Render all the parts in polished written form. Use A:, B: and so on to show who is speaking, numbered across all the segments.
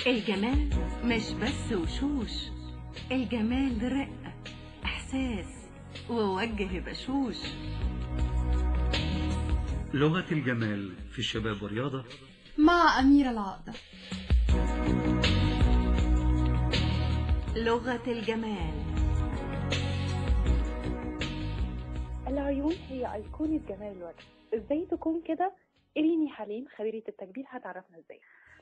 A: الجمال مش بس وشوش، الجمال رقة إحساس ووجه بشوش.
B: لغة الجمال في الشباب والرياضة
C: مع أميرة العقدة.
A: لغة الجمال.
D: العيون هي أيقونة جمال الوجه، ازاي تكون كده؟ إريني حليم خبيرة التجميل هتعرفنا ازاي.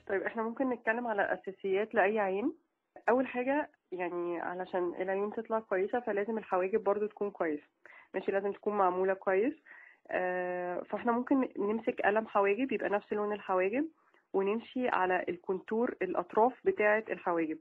E: طيب احنا ممكن نتكلم على اساسيات لاي عين. اول حاجه يعني علشان العيون تطلع كويسه فلازم الحواجب برضو تكون كويسه، ماشي، لازم تكون معموله كويس. فاحنا ممكن نمسك قلم حواجب يبقى نفس لون الحواجب ونمشي على الكونتور الاطراف بتاعه الحواجب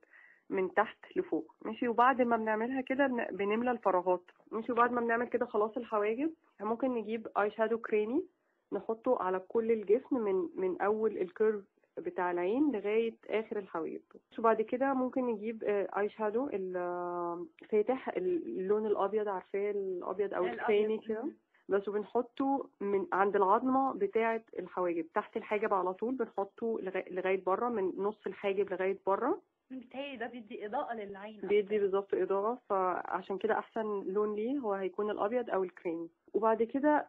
E: من تحت لفوق، ماشي. وبعد ما بنعملها كده بنملى الفراغات، ماشي. وبعد ما بنعمل كده خلاص الحواجب ممكن نجيب اي شادو كريمي نحطه على كل الجسم من اول الكيرف بتاع العين لغاية آخر الحواجب. وبعد كده ممكن نجيب اي شادو فاتح اللون الأبيض، عارفاه الأبيض أو الكريمي كده، بس وبنحطه من عند العظمة بتاعة الحواجب تحت الحاجب على طول، بنحطه لغاية بره، من نص الحاجب لغاية بره.
D: بيتهيألي ده بيدي إضاءة للعين،
E: بيدي بالظبط إضاءة، فعشان كده أحسن لون ليه هو هيكون الأبيض أو الكريمي. وبعد كده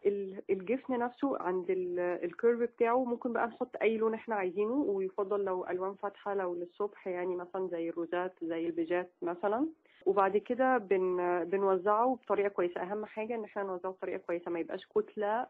E: الجفن نفسه عند الكيرف بتاعه ممكن بقى نحط أي لون احنا عايزينه، ويفضل لو ألوان فاتحة لو للصبح، يعني مثلا زي الروزات زي البيجات مثلا. وبعد كده بنوزعه بطريقة كويسة. أهم حاجة إن احنا نوزعه بطريقة كويسة، ما يبقاش كتلة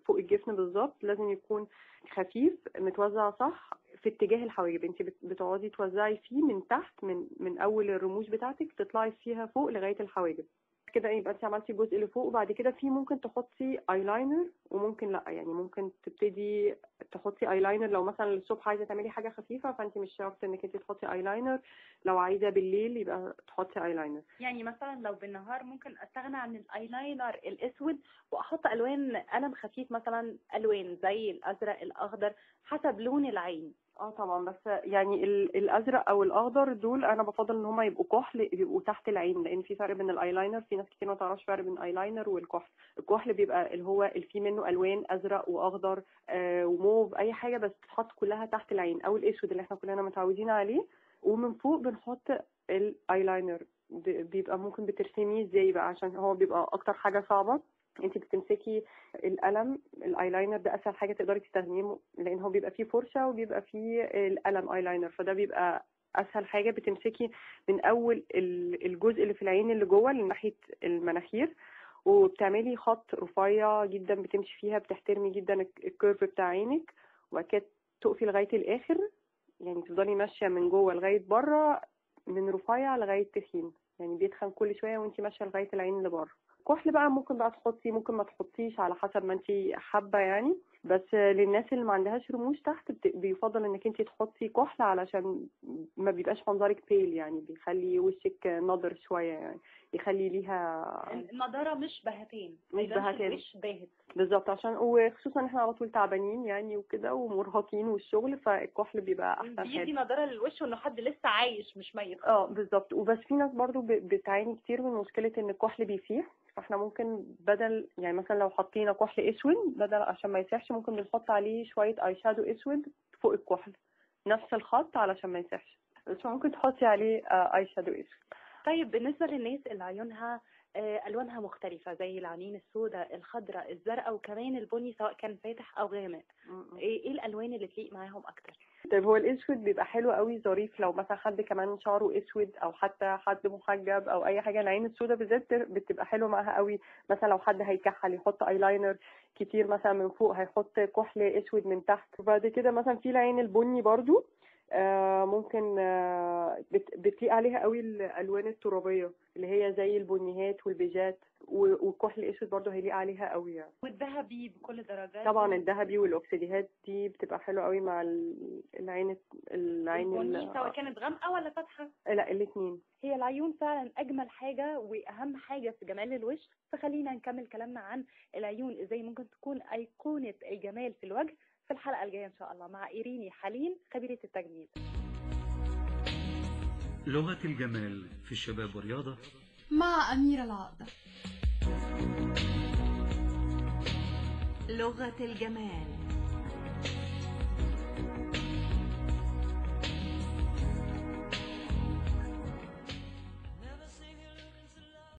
E: فوق الجفن بالظبط، لازم يكون خفيف متوزع صح في اتجاه الحواجب. انت بتقعدي توزعي فيه من تحت، من اول الرموش بتاعتك تطلعي فيها فوق لغايه الحواجب كده، يبقى انت عملتي الجزء اللي فوق. وبعد كده في ممكن تحطي ايلاينر وممكن لا، يعني ممكن تبتدي تحطي ايلاينر لو مثلا الصبح عايزه تعملي حاجه خفيفه، فانت مش شرط انك انت تحطي ايلاينر، لو عايزه بالليل يبقى تحطي ايلاينر.
D: يعني مثلا لو بالنهار ممكن استغنى عن الايلاينر الاسود واحط الوان قلم خفيف، مثلا الوان زي الازرق الاخضر حسب لون العين.
E: طبعا، بس يعني الازرق او الاخضر دول انا بفضل ان هم يبقوا كحل، يبقوا تحت العين، لان في فرق بين الايلاينر، في ناس كتير ما تعرفش فرق بين الايلاينر والكحل. الكحل بيبقى اللي فيه منه الوان ازرق واخضر وموف، اي حاجه بس تتحط كلها تحت العين، او الاسود اللي احنا كلنا متعودين عليه. ومن فوق بنحط الايلاينر، بيبقى ممكن بترسميه ازاي بقى، عشان هو بيبقى اكتر حاجه صعبه. انت بتمسكي القلم، الايلاينر ده اسهل حاجه تقدري تستخدميه، لان هو بيبقى فيه فرشه وبيبقى فيه القلم ايلاينر، فده بيبقى اسهل حاجه. بتمسكي من اول الجزء اللي في العين اللي جوه لناحيه المناخير، وبتعملي خط رفيع جدا بتمشي فيها، بتحترمي جدا الكيرف بتاع عينك، وبعد كده تقفي لغايه الاخر، يعني تفضلي ماشيه من جوه لغايه بره، من رفيع لغايه تخين، يعني بيتخن كل شويه وانت ماشيه لغايه العين اللي بره. كحل بقى ممكن بقى تحطي، ممكن ما تحطيش، على حسب ما انت حابه يعني. بس للناس اللي ما عندهاش رموش تحت بيفضل انك انت تحطي كحل، علشان ما بيبقاش منظرك بيل، يعني بيخلي وشك نضر شويه، يعني يخلي ليها
D: النضاره مش بهتين،
E: مش بهتين،
D: مش باهت
E: بالظبط، عشان وخصوصا احنا على طول تعبانين يعني وكده ومرهقين والشغل، فالكحل بيبقى احسن حاجه،
D: بيدي نضاره للوش وانه حد لسه عايش مش ميت.
E: بالظبط. وبس في ناس برضو بتعاني كتير من مشكله ان الكحل بيسيح، فاحنا ممكن بدل، يعني مثلا لو حطينا كحل اسود، بدل عشان ما يسيحش ممكن بنحط عليه شويه اي شادو اسود فوق الكحل، نفس الخط علشان ما يسيحش، بس ممكن تحطي عليه اي شادو اسود.
D: طيب بالنسبه للناس اللي عيونها الوانها مختلفه، زي العينين السوداء الخضراء الزرقاء وكمان البني، سواء كان فاتح او غامق، ايه الالوان اللي تليق معاهم اكتر؟
E: طيب هو الاسود بيبقى حلو قوي ظريف لو مثلا حد كمان شعره اسود، او حتى حد محجب او اي حاجه. العين السوداء بالذات بتبقى حلوه معاها قوي، مثلا لو حد هيكحل يحط ايلاينر كتير مثلا من فوق، هيحط كحل اسود من تحت. وبعد كده مثلا في العين البني برضو ممكن بتليق عليها قوي الالوان الترابيه اللي هي زي البنيهات والبيجات، والكحل الاسود برضو هيليق عليها قوي يعني.
D: والذهبي بكل درجات
E: طبعا الذهبي والاكسديهات دي بتبقى حلوه قوي مع العين
D: البني، سواء كانت غامقه ولا فاتحه.
E: لا، الاثنين.
D: هي العيون فعلا اجمل حاجه واهم حاجه في جمال الوش، فخلينا نكمل كلامنا عن العيون ازاي ممكن تكون ايقونه الجمال في الوجه في الحلقه الجايه ان شاء الله مع إيريني حليم خبيره التجميل.
B: لغة الجمال في الشباب والرياضة
C: مع أميرة العقدة.
A: لغة الجمال.